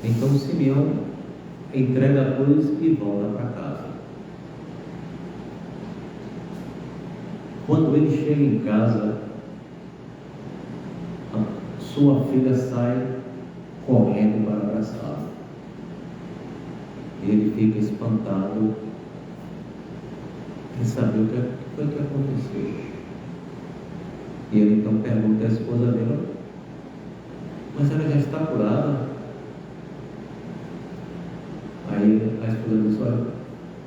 Então Simeão entrega a cruz e volta para casa. Quando ele chega em casa, a sua filha sai correndo para abraçá-lo. Ele fica espantado em saber o que foi que aconteceu. E ele então pergunta à esposa dele: mas ela já está curada? Aí a esposa disse: olha,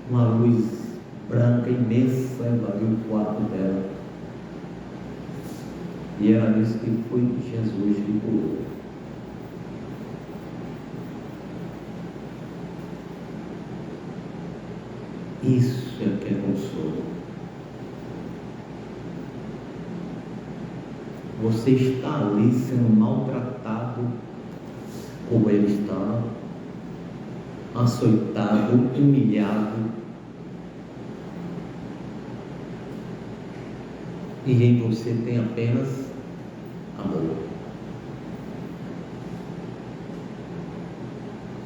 uma luz branca imensa invadiu o quarto dela. E ela disse que foi Jesus que curou. Isso é que é consolo. Você está ali sendo maltratado como ele está, açoitado, humilhado, e em você tem apenas amor.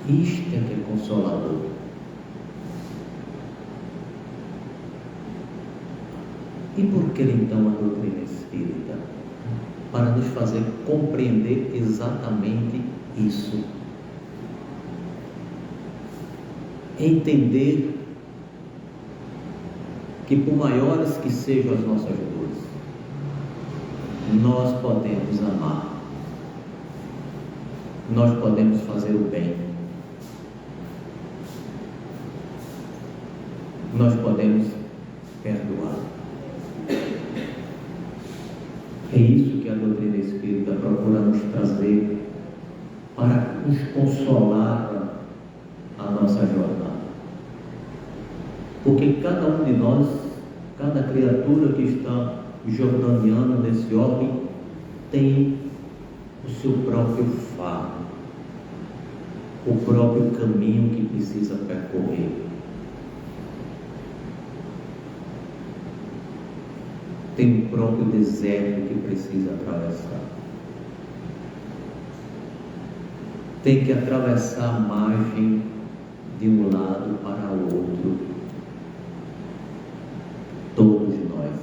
Isto é que é consolador. E por que então a doutrina espírita? Para nos fazer compreender exatamente isso. Entender que por maiores que sejam as nossas dores, nós podemos amar, nós podemos fazer o bem, nós podemos perdoar. É isso que a doutrina espírita procura nos trazer para nos consolar a nossa jornada. Porque cada um de nós, cada criatura que está jordaniana nesse orbe, tem o seu próprio fardo, o próprio caminho que precisa percorrer. Tem o próprio deserto que precisa atravessar. Tem que atravessar a margem de um lado para o outro. Todos nós.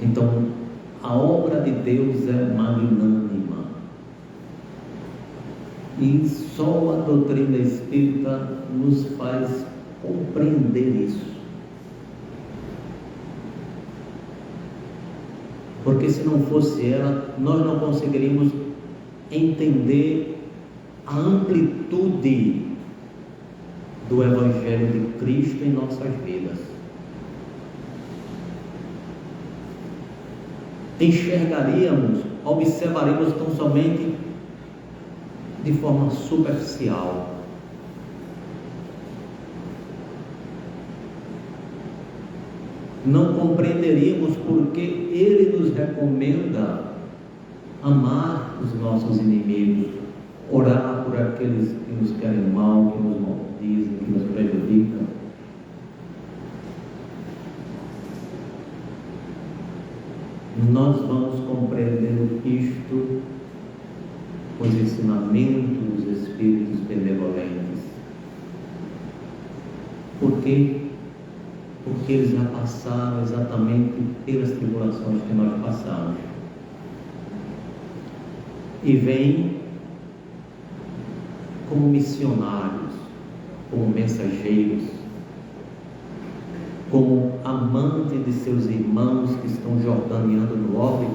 Então, a obra de Deus é magnânima. E só a doutrina espírita nos faz compreender isso. Porque se não fosse ela, nós não conseguiríamos entender a amplitude do Evangelho de Cristo em nossas vidas. Enxergaríamos, observaríamos tão somente de forma superficial. Não compreenderíamos porque Ele nos recomenda amar os nossos inimigos, orar por aqueles que nos querem mal, que nos maldizem, que nos prejudicam. Nós vamos compreender isto com os ensinamentos dos Espíritos benevolentes. Por quê? Porque eles já passaram exatamente pelas tribulações que nós passamos. E vêm como missionários, como mensageiros, como amantes de seus irmãos que estão jordaneando no orbe,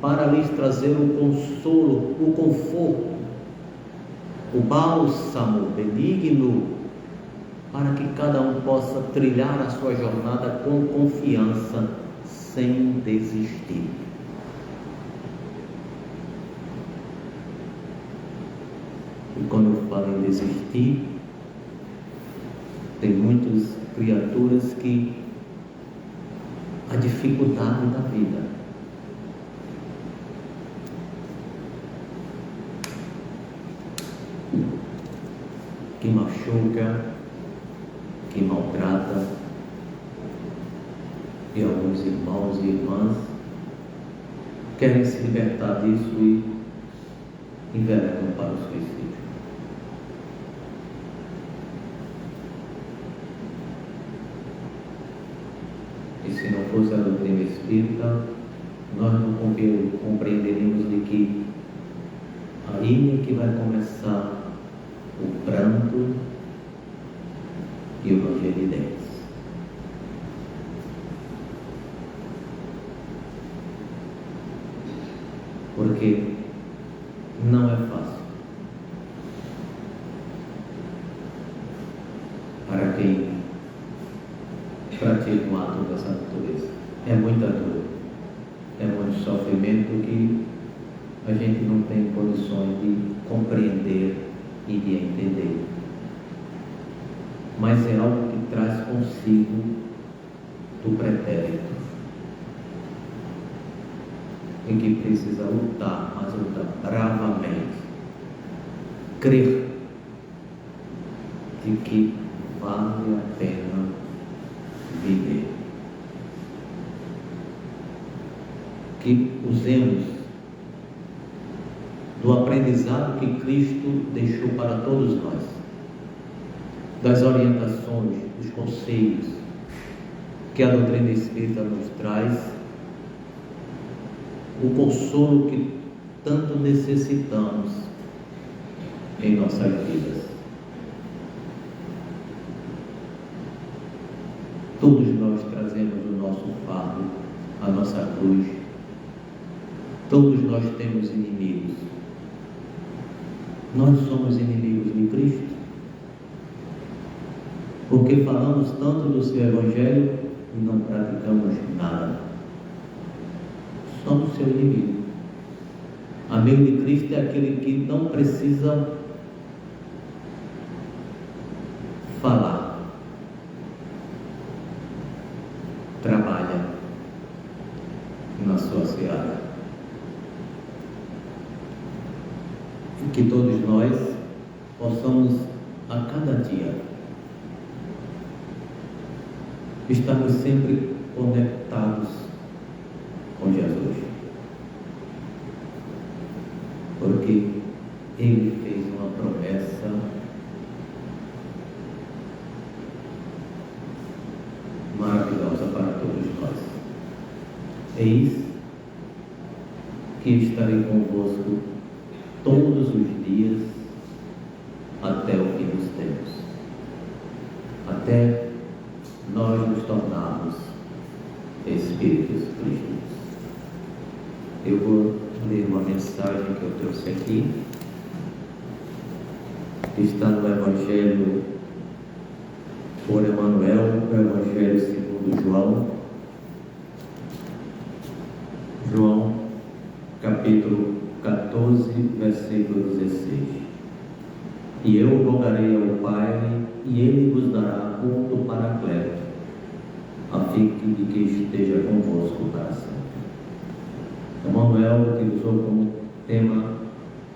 para lhes trazer o consolo, o conforto, o bálsamo benigno, para que cada um possa trilhar a sua jornada com confiança, sem desistir. E quando eu falo em desistir, tem muitas criaturas que a dificuldade da vida, que machuca, que maltrata, e alguns irmãos e irmãs querem se libertar disso e enveredam para o suicídio. E se não fosse a doutrina espírita, nós não compreenderíamos de que aí é que vai começar o pranto e o ranger de dentes. Porque não é fácil para quem pratica um ato dessa natureza. É muita dor, é muito sofrimento que a gente não tem condições de compreender e de entender. Mas é algo que traz consigo do pretérito, em que precisa lutar, mas lutar bravamente, crer de que vale a pena viver, que usemos do aprendizado que Cristo deixou para todos nós, das orientações, dos conselhos que a doutrina espírita nos traz, o consolo que tanto necessitamos em nossas vidas. Todos nós trazemos o nosso fardo, a nossa cruz. Todos nós temos inimigos. Nós somos inimigos de Cristo, porque falamos tanto do seu Evangelho e não praticamos nada. Somos seu inimigo. Amigo de Cristo é aquele que não precisa falar, trabalha na sua seara. E que todos nós possamos a cada dia estarmos sempre conectados com Jesus, porque Ele fez uma promessa maravilhosa para todos nós. Eis que estarei convosco todos os dias até o fim dos tempos, até nós nos tornarmos Espíritos Crísticos. Eu vou ler uma mensagem que eu trouxe aqui, que está no Evangelho por Emmanuel, o Evangelho segundo João, capítulo 14, versículo 16. E eu rogarei ao Pai, e Ele vos dará outro Paracleto, a fim de que esteja convosco para sempre. Emmanuel utilizou como tema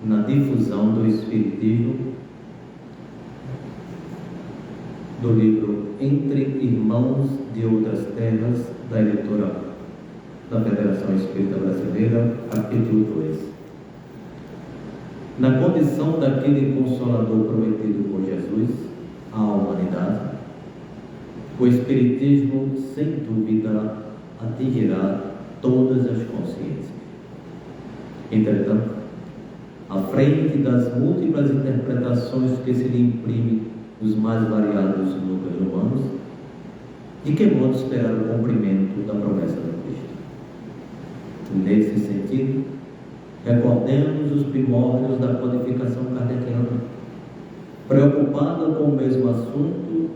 na difusão do Espiritismo do livro Entre Irmãos de Outras Terras, da editora da Federação Espírita Brasileira, capítulo 2. Na condição daquele Consolador prometido por Jesus à humanidade, o Espiritismo, sem dúvida, atingirá todas as consciências. Entretanto, à frente das múltiplas interpretações que se lhe imprimem dos mais variados núcleos humanos, de que modo esperar o cumprimento da promessa do Cristo? Nesse sentido, recordemos os primórdios da codificação kardeciana. Preocupado com o mesmo assunto,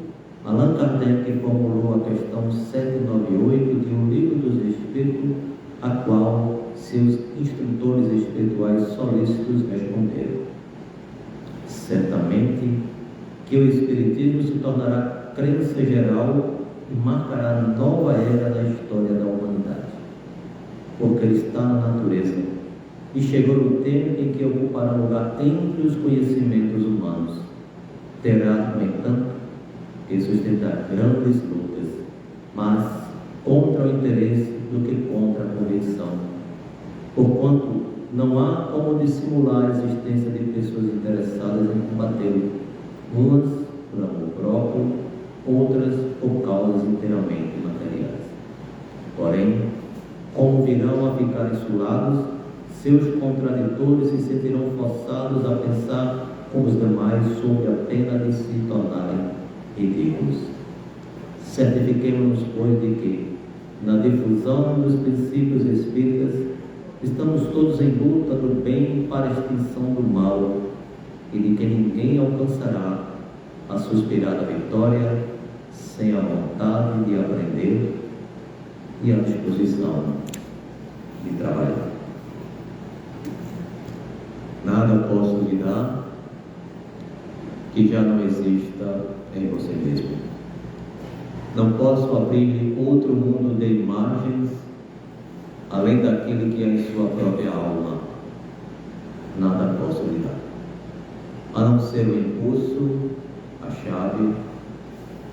Allan Kardec formulou a questão 798 de O Livro dos Espíritos, a qual seus instrutores espirituais solícitos responderam: certamente que o Espiritismo se tornará crença geral e marcará nova era da história da humanidade, porque ele está na natureza e chegou o tempo em que ocupará lugar entre os conhecimentos humanos. Terá, no entanto, que sustentar grandes lutas, mas contra o interesse do que contra a convicção, porquanto não há como dissimular a existência de pessoas interessadas em combatê-lo, umas por amor próprio, outras por causas inteiramente materiais. Porém, como virão a ficar insulados, seus contraditores se sentirão forçados a pensar como os demais sob a pena de se tornarem ridículos. Certifiquemo-nos, pois, de que, na difusão dos princípios espíritas, estamos todos em luta do bem para a extinção do mal, e de que ninguém alcançará a suspirada vitória sem a vontade de aprender e a disposição de trabalhar. Nada posso lhe dar que já não exista em você mesmo. Não posso abrir outro mundo de imagens além daquele que é em sua própria alma. Nada posso lhe dar, a não ser o impulso, a chave,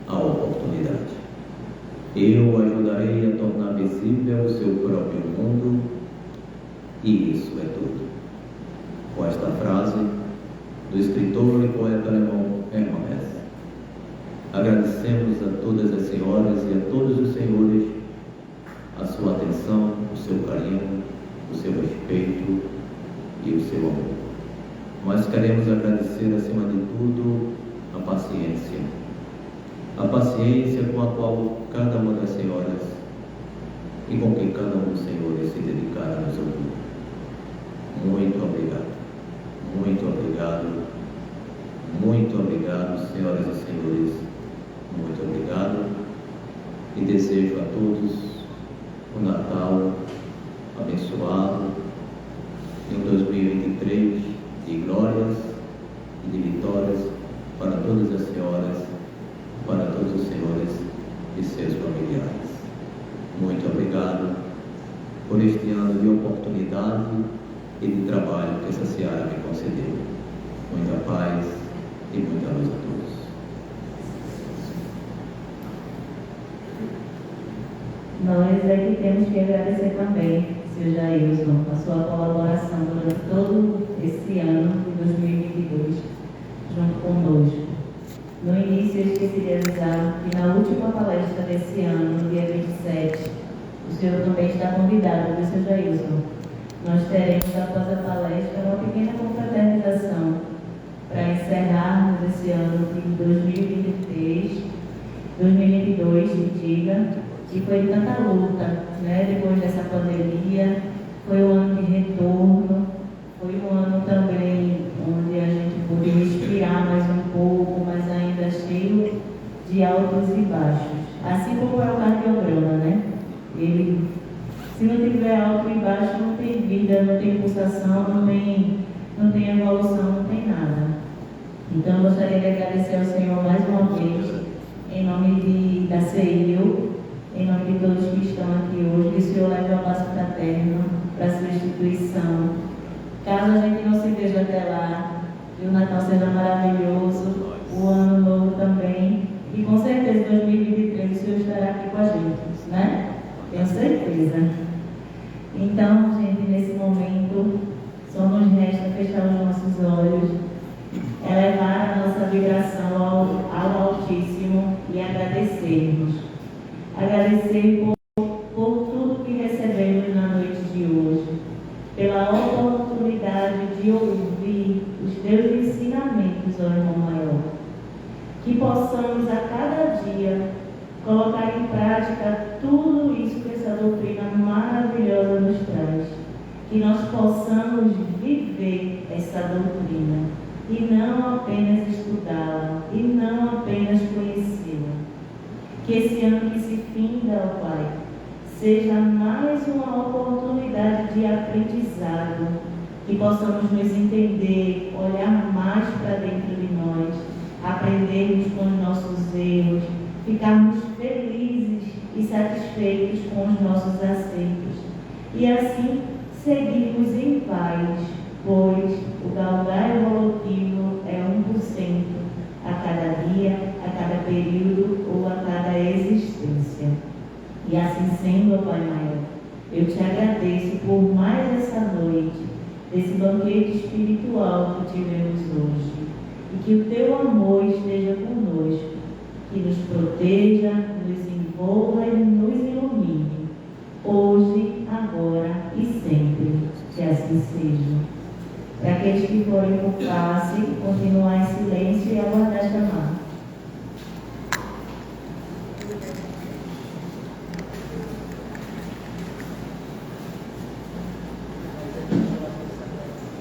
a oportunidade. Eu o ajudarei a tornar visível o seu próprio mundo, e isso é tudo. Com esta frase do escritor e poeta alemão Hermann Hesse, agradecemos a todas as senhoras e a todos os senhores a sua atenção, o seu carinho, o seu respeito e o seu amor. Nós queremos agradecer, acima de tudo, a paciência com a qual cada uma das senhoras e com que cada um dos senhores se dedicaram a nos ouvir. Muito obrigado, muito obrigado, muito obrigado, senhoras e senhores, muito obrigado, e desejo a todos um Natal abençoado e um 2023 de glórias e de vitórias para todas as senhoras de seus familiares. Muito obrigado por este ano de oportunidade e de trabalho que essa seara me concedeu. Muita paz e muita luz a todos. Nós é que temos que agradecer também, Sr. Jailson, a sua colaboração durante todo esse ano de 2022, junto conosco. No início, eu esqueci de avisar que na última palestra desse ano, no dia 27, o senhor também está convidado, viu, Sr. Jailson? Nós teremos, após a palestra, uma pequena confraternização para encerrarmos esse ano de 2022, me diga, que foi de tanta luta, né? Depois dessa pandemia, foi um ano de retorno, foi um ano também onde a gente pôde respirar mais um pouco, mas ainda cheio de altos e baixos. Assim como é o cardiograma, né? Ele, se não tiver alto e baixo, não tem vida, não tem pulsação, não tem evolução, não tem nada. Então, eu gostaria de agradecer ao Senhor mais uma vez, em nome da CEIU, em nome de todos que estão aqui hoje, que o Senhor leve o abraço fraterno para a sua instituição. Caso a gente não se veja até lá, que o Natal seja maravilhoso, o Ano Novo também, e com certeza em 2023 o Senhor estará aqui com a gente, né? Tenho certeza. Então, gente, nesse momento, só nos resta fechar os nossos olhos, elevar a nossa vibração ao Altíssimo e agradecermos. Agradecer por tudo que recebemos na noite de hoje, pela oportunidade de ouvir os teus ensinamentos, ó irmão maior. Que possamos a cada dia colocar em prática tudo isso que essa doutrina maravilhosa nos traz. Que nós possamos viver essa doutrina e não apenas estudá-la, e não apenas conhecê-la. Que esse ano que se finda, ó Pai, seja mais uma oportunidade de aprendizado, que possamos nos entender, olhar mais para dentro de nós, aprendermos com os nossos erros, ficarmos felizes e satisfeitos com os nossos acertos. E assim seguirmos em paz, pois o galgar evolutivo é 1% a cada dia, a cada período ou a cada existência. E assim sendo, ó Pai maior, eu te agradeço por mais essa noite, desse banquete espiritual que tivemos hoje, e que o teu amor esteja conosco, que nos proteja, nos envolva e nos ilumine, hoje, agora e sempre. Que assim seja. Para aqueles que forem por passe, continuar em silêncio e aguardar chamar.